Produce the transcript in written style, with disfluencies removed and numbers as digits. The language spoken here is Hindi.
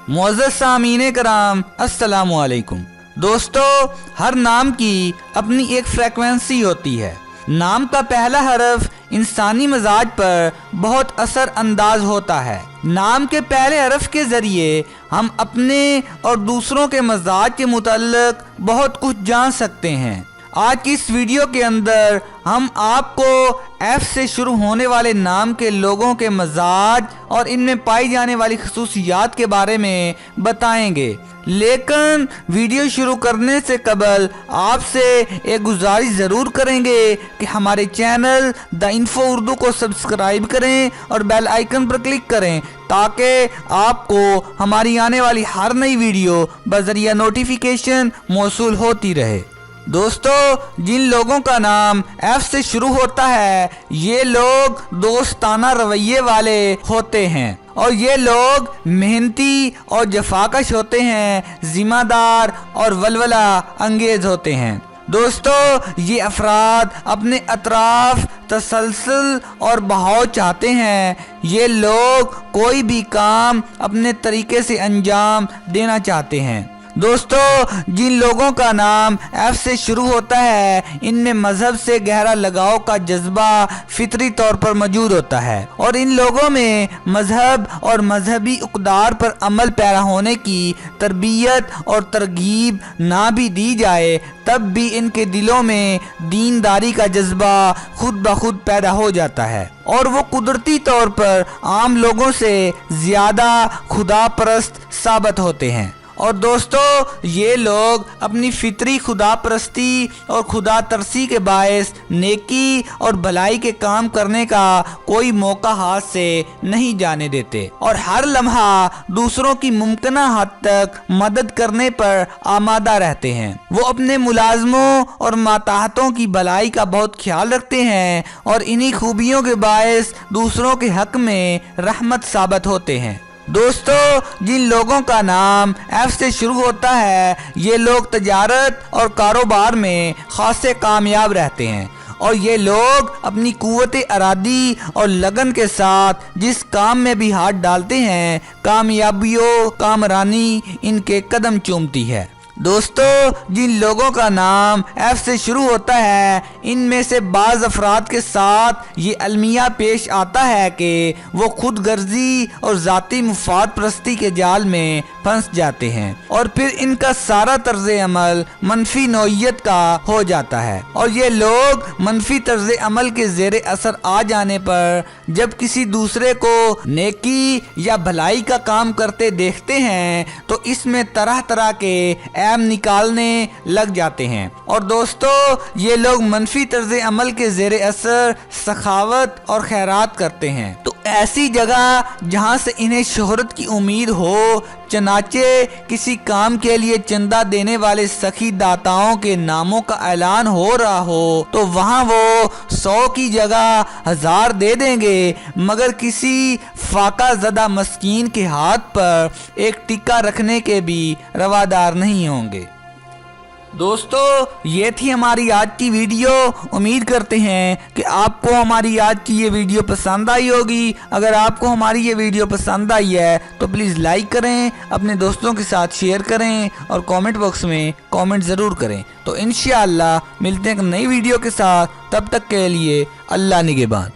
मुअज़्ज़ज़ सामीन कराम, अस्सलामु अलैकुम। दोस्तों, हर नाम की अपनी एक फ्रीक्वेंसी होती है। नाम का पहला हरफ इंसानी मिजाज पर बहुत असर अंदाज होता है। नाम के पहले हरफ के जरिए हम अपने और दूसरों के मिजाज के मुताल्लिक बहुत कुछ जान सकते हैं। आज की इस वीडियो के अंदर हम आपको एफ से शुरू होने वाले नाम के लोगों के मिजाज और इनमें पाई जाने वाली खसूसियात के बारे में बताएंगे। लेकिन वीडियो शुरू करने से कबल आपसे एक गुजारिश ज़रूर करेंगे कि हमारे चैनल द इन्फो उर्दू को सब्सक्राइब करें और बेल आइकन पर क्लिक करें ताकि आपको हमारी आने वाली हर नई वीडियो बज़रिया नोटिफिकेशन मौसूल होती रहे। दोस्तों, जिन लोगों का नाम एफ से शुरू होता है ये लोग दोस्ताना रवैये वाले होते हैं और ये लोग मेहनती और जफाकश होते हैं, जिम्मेदार और वलवला अंगेज होते हैं। दोस्तों, ये अफराद अपने अतराफ तसलसल और बहाव चाहते हैं। ये लोग कोई भी काम अपने तरीके से अंजाम देना चाहते हैं। दोस्तों, जिन लोगों का नाम एफ से शुरू होता है इनमें मजहब से गहरा लगाव का जज्बा फितरी तौर पर मौजूद होता है और इन लोगों में मजहब और मजहबी इक़्तिदार पर अमल पैरा होने की तरबियत और तरगीब ना भी दी जाए तब भी इनके दिलों में दीनदारी का जज्बा खुद ब खुद पैदा हो जाता है और वो कुदरती तौर पर आम लोगों से ज़्यादा खुदा परस्त साबित होते हैं। और दोस्तों, ये लोग अपनी फितरी खुदा परस्ती और खुदा तरसी के बायस नेकी और भलाई के काम करने का कोई मौका हाथ से नहीं जाने देते और हर लम्हा दूसरों की मुमकिन हद तक मदद करने पर आमादा रहते हैं। वो अपने मुलाजमों और माताहतों की भलाई का बहुत ख्याल रखते हैं और इन्हीं खूबियों के बायस दूसरों के हक में रहमत साबित होते हैं। दोस्तों, जिन लोगों का नाम एफ से शुरू होता है ये लोग तजारत और कारोबार में खासे कामयाब रहते हैं और ये लोग अपनी कुव्वत अरादी और लगन के साथ जिस काम में भी हाथ डालते हैं कामयाबियों कामरानी इनके कदम चूमती है। दोस्तों, जिन लोगों का नाम एफ से शुरू होता है इनमें से बाज़ अफराद के साथ ये अलमिया पेश आता है कि वो खुद गर्जी और ज़ाती मुफाद परस्ती के जाल में फंस जाते हैं और फिर इनका सारा तर्ज अमल मनफी नौइयत का हो जाता है और ये लोग मनफी तर्ज अमल के ज़ेरे असर आ जाने पर जब किसी दूसरे को नेकी या भलाई का काम करते देखते हैं तो इसमें तरह तरह के ऐम निकालने लग जाते हैं और दोस्तों, ये लोग मनफी तर्ज अमल के ज़ेरे असर सखावत और खैरात करते हैं। तो ऐसी जगह जहाँ से इन्हें शोहरत की उम्मीद हो, चनाचे किसी काम के लिए चंदा देने वाले सखी दाताओं के नामों का ऐलान हो रहा हो तो वहाँ वो 100 की जगह 1000 दे देंगे मगर किसी फाका ज़दा मस्कीन के हाथ पर एक टिक्का रखने के भी रवादार नहीं होंगे। दोस्तों, ये थी हमारी आज की वीडियो। उम्मीद करते हैं कि आपको हमारी आज की ये वीडियो पसंद आई होगी। अगर आपको हमारी ये वीडियो पसंद आई है तो प्लीज़ लाइक करें, अपने दोस्तों के साथ शेयर करें और कमेंट बॉक्स में कमेंट ज़रूर करें। तो इंशाअल्लाह मिलते हैं एक नई वीडियो के साथ, तब तक के लिए अल्लाह निगहबान।